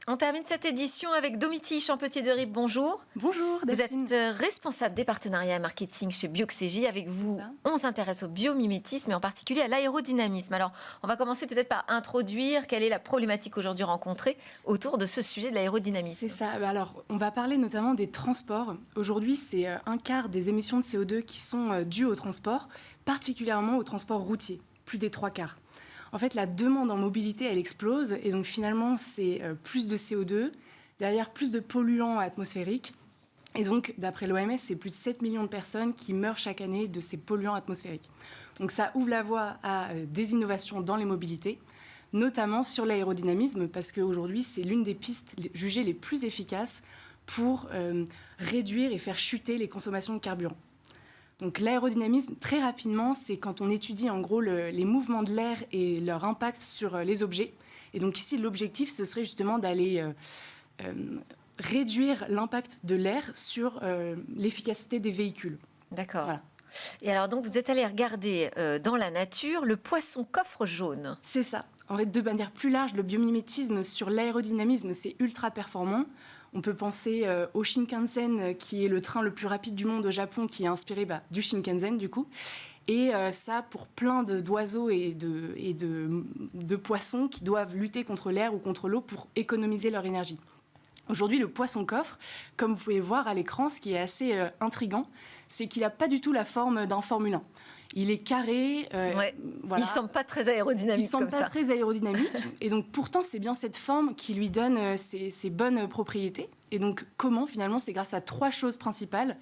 On termine cette édition avec Domiti Champetier de Ribes. Bonjour. Bonjour Delphine. Vous êtes responsable des partenariats marketing chez Bioxégie. Avec vous, on s'intéresse au biomimétisme et en particulier à l'aérodynamisme. Alors, on va commencer peut-être par introduire quelle est la problématique aujourd'hui rencontrée autour de ce sujet de l'aérodynamisme. C'est ça. Alors, on va parler notamment des transports. Aujourd'hui, c'est un quart des émissions de CO2 qui sont dues au transport, particulièrement au transport routier, plus des 3/4. En fait, la demande en mobilité, elle explose et donc finalement, c'est plus de CO2, derrière plus de polluants atmosphériques. Et donc, d'après l'OMS, c'est plus de 7 millions de personnes qui meurent chaque année de ces polluants atmosphériques. Donc ça ouvre la voie à des innovations dans les mobilités, notamment sur l'aérodynamisme, parce qu'aujourd'hui, c'est l'une des pistes jugées les plus efficaces pour réduire et faire chuter les consommations de carburant. Donc l'aérodynamisme, très rapidement, c'est quand on étudie en gros les mouvements de l'air et leur impact sur les objets. Et donc ici, l'objectif, ce serait justement d'aller réduire l'impact de l'air sur l'efficacité des véhicules. D'accord. Voilà. Et alors donc, vous êtes allé regarder dans la nature le poisson coffre jaune. C'est ça. En fait, de manière plus large, le biomimétisme sur l'aérodynamisme, c'est ultra performant. On peut penser au Shinkansen, qui est le train le plus rapide du monde au Japon, qui est inspiré du Shinkansen, du coup. Et ça, pour plein d'oiseaux et de poissons qui doivent lutter contre l'air ou contre l'eau pour économiser leur énergie. Aujourd'hui, le poisson-coffre, comme vous pouvez voir à l'écran, ce qui est assez intriguant, c'est qu'il n'a pas du tout la forme d'un Formule 1. Il est carré. Ouais. Voilà. Il ne semble pas très aérodynamique. Il semble pas très aérodynamique. Et donc, pourtant, c'est bien cette forme qui lui donne ses bonnes propriétés. Et donc, comment, finalement, c'est grâce à 3 choses principales.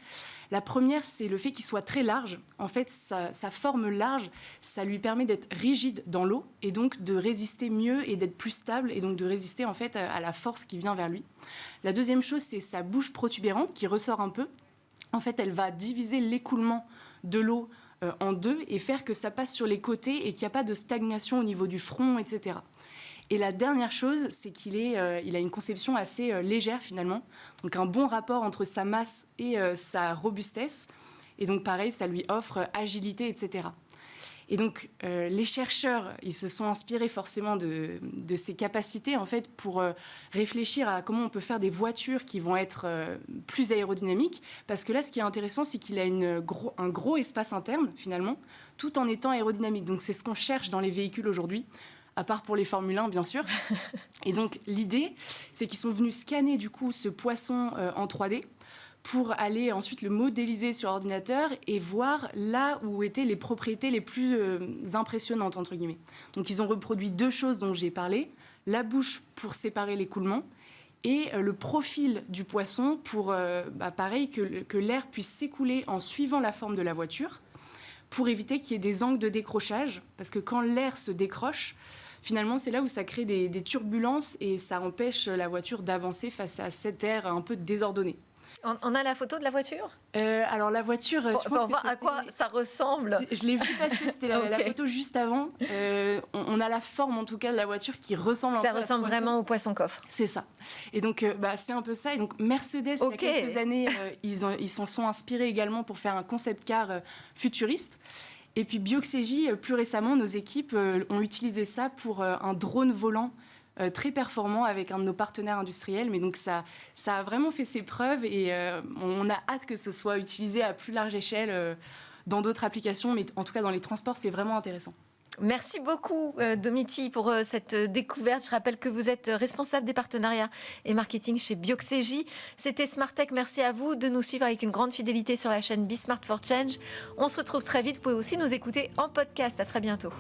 La première, c'est le fait qu'il soit très large. En fait, sa forme large, ça lui permet d'être rigide dans l'eau et donc de résister mieux et d'être plus stable et donc de résister, en fait, à la force qui vient vers lui. La deuxième chose, c'est sa bouche protubérante qui ressort un peu. En fait, elle va diviser l'écoulement de l'eau en 2 et faire que ça passe sur les côtés et qu'il n'y a pas de stagnation au niveau du front, etc. Et la dernière chose, c'est qu'il a une conception assez légère finalement, donc un bon rapport entre sa masse et sa robustesse. Et donc pareil, ça lui offre agilité, etc. Et donc les chercheurs, ils se sont inspirés forcément de ces capacités en fait pour réfléchir à comment on peut faire des voitures qui vont être plus aérodynamiques. Parce que là, ce qui est intéressant, c'est qu'il a un gros espace interne finalement, tout en étant aérodynamique. Donc c'est ce qu'on cherche dans les véhicules aujourd'hui, à part pour les Formule 1 bien sûr. Et donc l'idée, c'est qu'ils sont venus scanner du coup ce poisson en 3D. Pour aller ensuite le modéliser sur ordinateur et voir là où étaient les propriétés les plus impressionnantes, entre guillemets. Donc ils ont reproduit 2 choses dont j'ai parlé, la bouche pour séparer l'écoulement et le profil du poisson pour, pareil, que l'air puisse s'écouler en suivant la forme de la voiture pour éviter qu'il y ait des angles de décrochage, parce que quand l'air se décroche, finalement, c'est là où ça crée des turbulences et ça empêche la voiture d'avancer face à cet air un peu désordonné. On a la photo de la voiture ? Alors la voiture, je pense on va voir à quoi ça ressemble. Je l'ai vu passer, c'était Okay. la photo juste avant. On a la forme en tout cas de la voiture qui ressemble un peu à ce poisson. Ça ressemble vraiment au poisson-coffre. C'est ça. Et donc c'est un peu ça. Et donc Mercedes, il y a quelques années, ils s'en sont inspirés également pour faire un concept car futuriste. Et puis Bioxégie, plus récemment, nos équipes ont utilisé ça pour un drone volant très performant avec un de nos partenaires industriels. Mais donc ça a vraiment fait ses preuves et on a hâte que ce soit utilisé à plus large échelle dans d'autres applications. Mais en tout cas, dans les transports, c'est vraiment intéressant. Merci beaucoup, Domiti, pour cette découverte. Je rappelle que vous êtes responsable des partenariats et marketing chez Bioxégie. C'était Smart Tech. Merci à vous de nous suivre avec une grande fidélité sur la chaîne Be Smart for Change. On se retrouve très vite. Vous pouvez aussi nous écouter en podcast. À très bientôt.